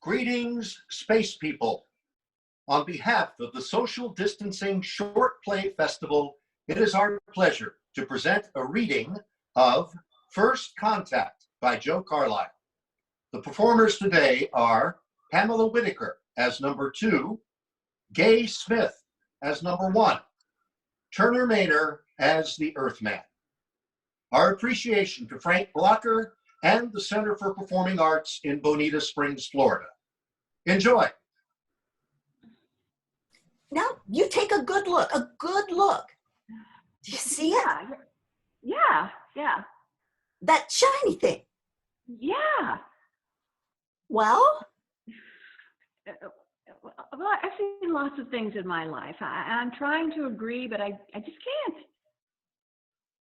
Greetings, space people. On behalf of the Social Distancing Short Play Festival, it is our pleasure to present a reading of First Contact by Joe Carlisle. The performers today are Pamela Whitaker as number 2, Gay Smith as number 1, Turner Maynor as the Earthman. Our appreciation to Frank Blocker and the Center for Performing Arts in Bonita Springs, Florida. Enjoy. Now you take a good look, Do you see it? Yeah. That shiny thing. Yeah. Well, I've seen lots of things in my life. I'm trying to agree, but I just can't.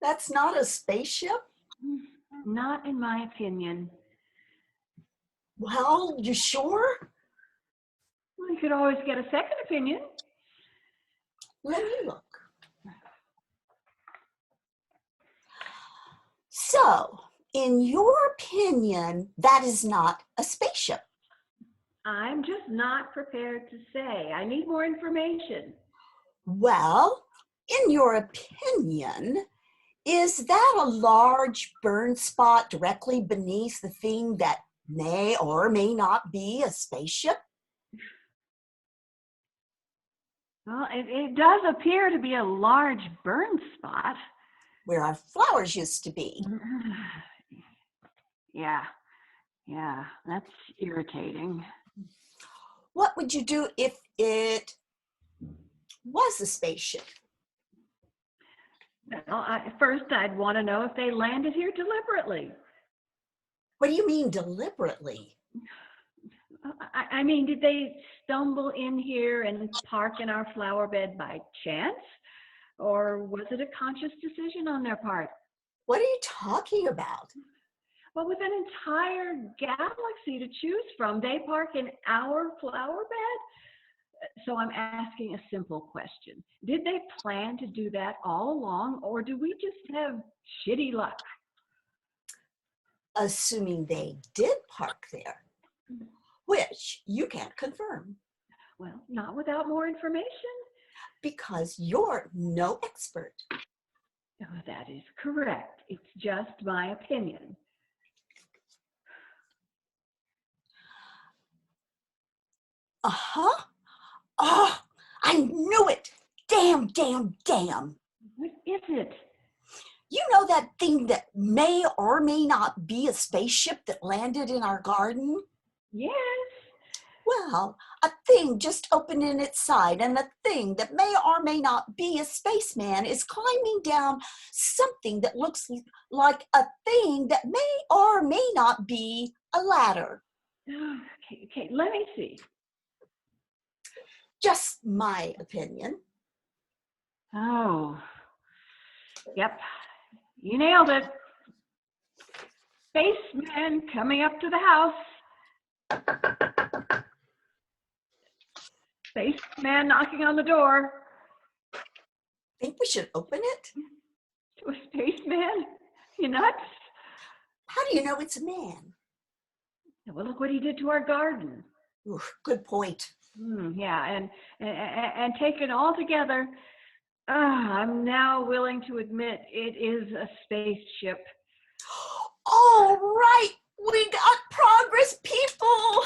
that's not a spaceship? Not in my opinion. Well, you sure? Well, you could always get a second opinion. Let me look. So, in your opinion, that is not a spaceship. I'm just not prepared to say. I need more information. Well, in your opinion, is that a large burn spot directly beneath the thing that may or may not be a spaceship? Well, it does appear to be a large burn spot. Where our flowers used to be. Yeah, that's irritating. What would you do if it was a spaceship? Well, first I'd want to know if they landed here deliberately. What do you mean deliberately? I mean, did they stumble in here and park in our flower bed by chance? Or was it a conscious decision on their part? What are you talking about? Well, with an entire galaxy to choose from, they park in our flower bed? So I'm asking a simple question. Did they plan to do that all along, or do we just have shitty luck? Assuming they did park there, which you can't confirm. Well, not without more information. Because you're no expert. Oh, that is correct. It's just my opinion. Uh-huh. Oh, I knew it. Damn. What is it? You know that thing that may or may not be a spaceship that landed in our garden? Yes. Well, a thing just opened in its side, and a thing that may or may not be a spaceman is climbing down something that looks like a thing that may or may not be a ladder. Okay, let me see. Just my opinion. Oh, yep, you nailed it. Spaceman coming up to the house. Spaceman knocking on the door. Think we should open it? To a spaceman? You nuts? How do you know it's a man? Well, look what he did to our garden. Ooh, good point. Yeah, and taken all together, I'm now willing to admit it is a spaceship. All right, we got progress, people.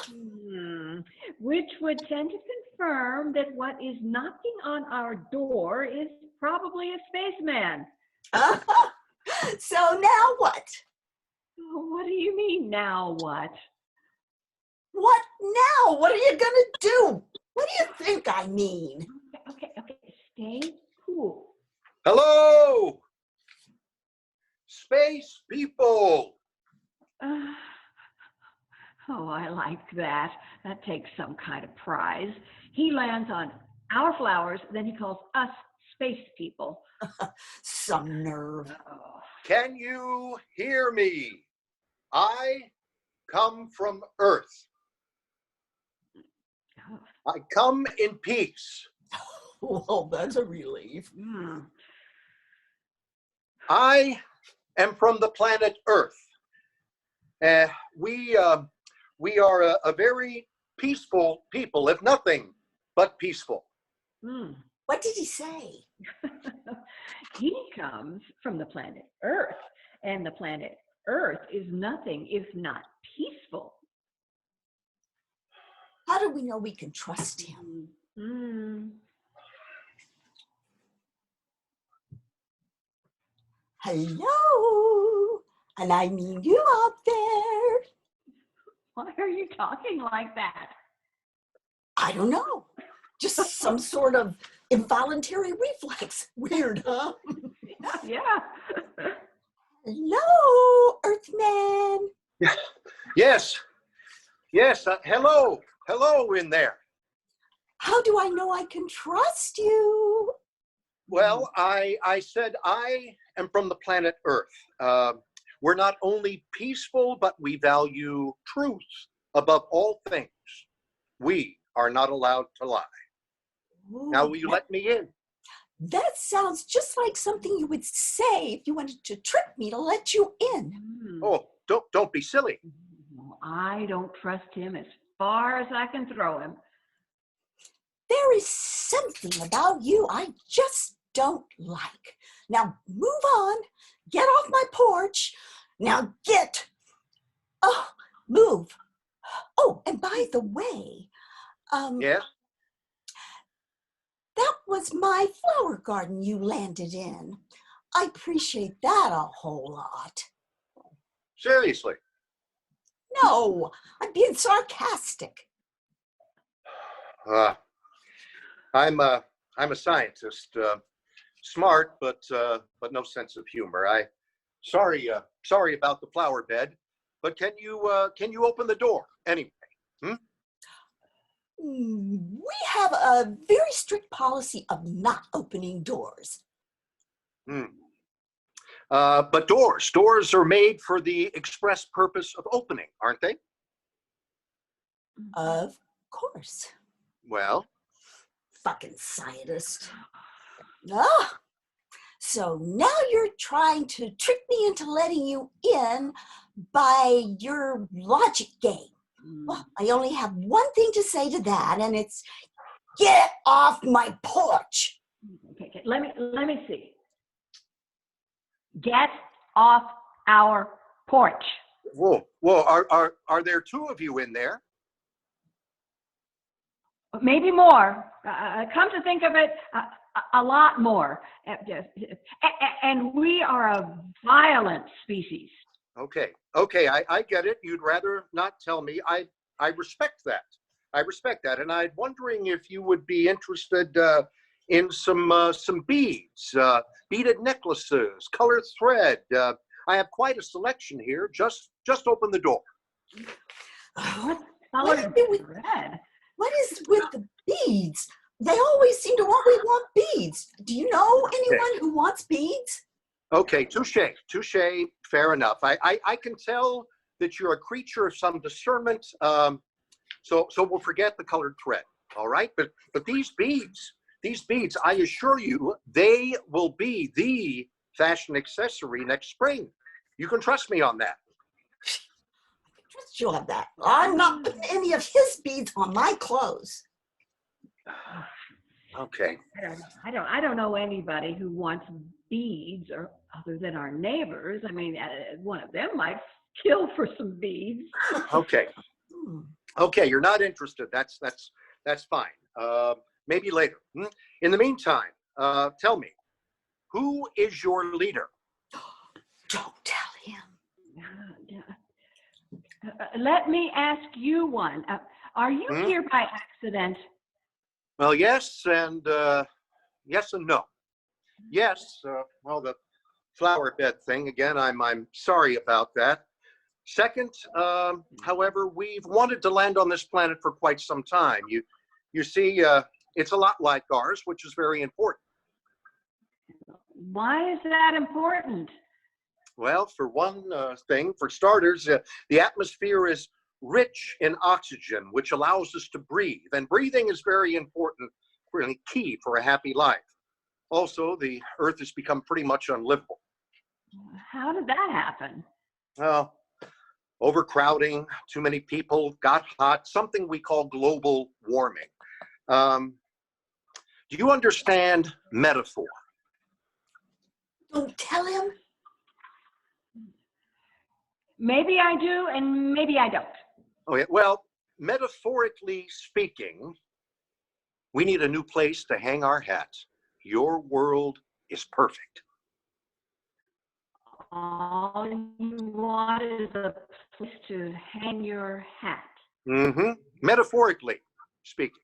Which would tend to confirm that what is knocking on our door is probably a spaceman. So now what? What do you mean, now what? What now? What are you gonna do? What do you think I mean? Okay, stay cool. Hello, space people. Oh, I like that. That takes some kind of prize. He lands on our flowers, then he calls us space people. Some nerve. Oh. Can you hear me? I come from Earth. I come in peace. Well, that's a relief. I am from the planet Earth. We are a very peaceful people, if nothing but peaceful. Hmm. What did he say? He comes from the planet Earth, and the planet Earth is nothing if not peaceful. How do we know we can trust him? Mm. Hello? And I mean you out there. Why are you talking like that? I don't know. Just some sort of involuntary reflex. Weird, huh? Yeah. Hello, Earthman. Yes, hello in there. How do I know I can trust you? Well, I said I am from the planet Earth. We're not only peaceful, but we value truth above all things. We are not allowed to lie. Now, Ooh, will you let me in? that sounds just like something you would say if you wanted to trick me to let you in. Mm. Oh, don't be silly. Well, I don't trust him as far as I can throw him. There is something about you I just don't like. Now move on. Get off my porch. Now get. Oh, move. Oh, and by the way, Yeah? that was my flower garden you landed in. I appreciate that a whole lot. Seriously. No, I'm being sarcastic. Uh, I'm a scientist. Smart, but no sense of humor. Sorry about the flower bed, but can you open the door anyway? We have a very strict policy of not opening doors. But doors are made for the express purpose of opening, aren't they? Of course. Well, Fucking scientist. Ah, so now you're trying to trick me into letting you in by your logic game. Well, I only have one thing to say to that, and it's get off my porch. Okay. Let me see. Get off our porch. whoa. Are there two of you in there? Maybe more. Come to think of it, a lot more. And we are a violent species. Okay, I get it. You'd rather not tell me. I respect that. And I'm wondering if you would be interested in some beads, beaded necklaces, colored thread. I have quite a selection here. Just open the door. What What colored is with- thread? What is with the beads? They always seem to always want beads. Do you know anyone who wants beads? Okay, touche. Fair enough. I can tell that you're a creature of some discernment. So we'll forget the colored thread. All right, but these beads, I assure you, they will be the fashion accessory next spring. You can trust me on that. Trust you on that. I'm not putting any of his beads on my clothes. Okay. I don't know anybody who wants beads or other than our neighbors. I mean, one of them might kill for some beads. Okay. Okay, you're not interested. That's fine. Maybe later. In the meantime, tell me, who is your leader? Don't tell him. Let me ask you one. Are you here by accident? Well, yes and no. Yes, well, the flower bed thing again. I'm sorry about that. Second, however, we've wanted to land on this planet for quite some time. You see, it's a lot like ours, which is very important. Why is that important? Well, for one thing, for starters, the atmosphere is rich in oxygen, which allows us to breathe. And breathing is very important, really key for a happy life. Also, the Earth has become pretty much unlivable. How did that happen? Well, overcrowding, too many people, got hot, something we call global warming. Do you understand metaphor? Don't tell him. Maybe I do, and maybe I don't. Oh, yeah. Well, metaphorically speaking, we need a new place to hang our hats. Your world is perfect. All you want is a place to hang your hat. Mm-hmm. Metaphorically speaking.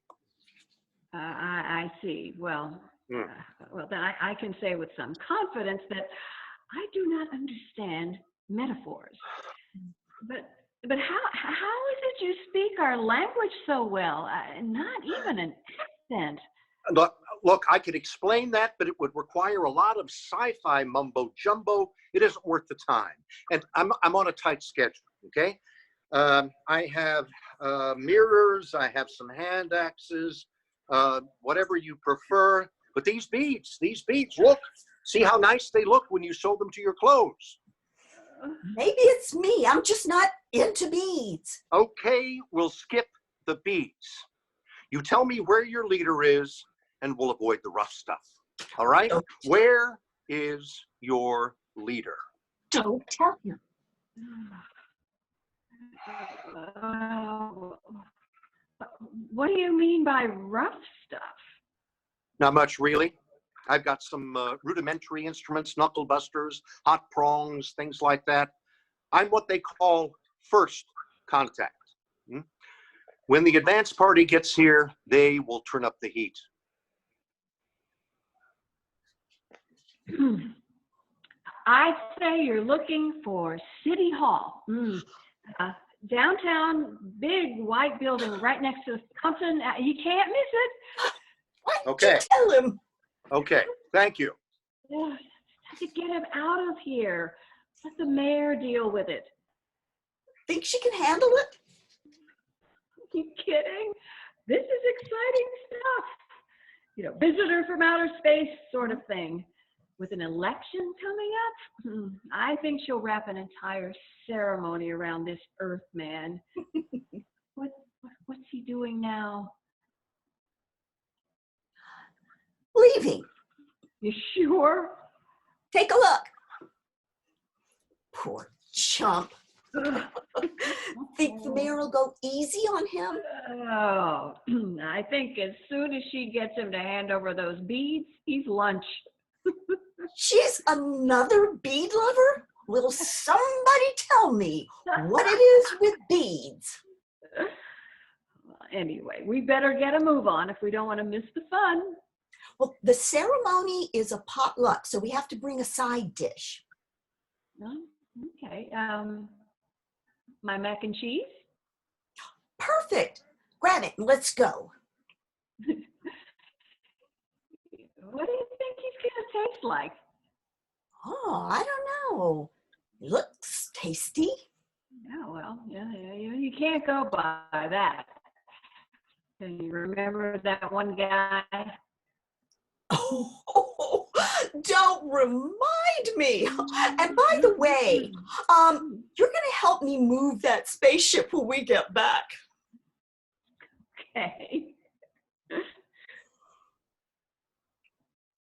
I see. Well, Mm. well, then I can say with some confidence that I do not understand metaphors. But how is it you speak our language so well? Not even an accent. Look, I could explain that, but it would require a lot of sci-fi mumbo jumbo. It isn't worth the time. And I'm on a tight schedule, okay? I have mirrors, I have some hand axes, whatever you prefer. But these beads, look, see how nice they look when you sew them to your clothes. Maybe it's me. I'm just not into beads. Okay, we'll skip the beads. You tell me where your leader is, and we'll avoid the rough stuff. All right? Where is your leader? Don't tell him. What do you mean by rough stuff? Not much, really. I've got some rudimentary instruments, knuckle busters, hot prongs, things like that. I'm what they call first contact. When the advance party gets here, they will turn up the heat. I'd say you're looking for City Hall. Downtown, big white building right next to the fountain. You can't miss it. Why Okay. don't you tell him? Okay, thank you. Yeah, have to get him out of here. Let the mayor deal with it. Think she can handle it? Are you kidding? This is exciting stuff. You know, visitor from outer space sort of thing. With an election coming up, I think she'll wrap an entire ceremony around this Earth man. What's he doing now? Leaving. You sure? Take a look. Poor chump. Think the mayor will go easy on him? Oh, I think as soon as she gets him to hand over those beads, he's lunch. She's another bead lover? Will somebody tell me what it is with beads? Anyway, we better get a move on if we don't want to miss the fun. Well, the ceremony is a potluck, so we have to bring a side dish. Oh, okay. My mac and cheese? Perfect. Grab it and let's go. What do you think he's going to taste like? Oh, I don't know. Looks tasty. Yeah, well, you can't go by that. Can you remember that one guy? Oh, don't remind me. And by the way, you're going to help me move that spaceship when we get back. Okay.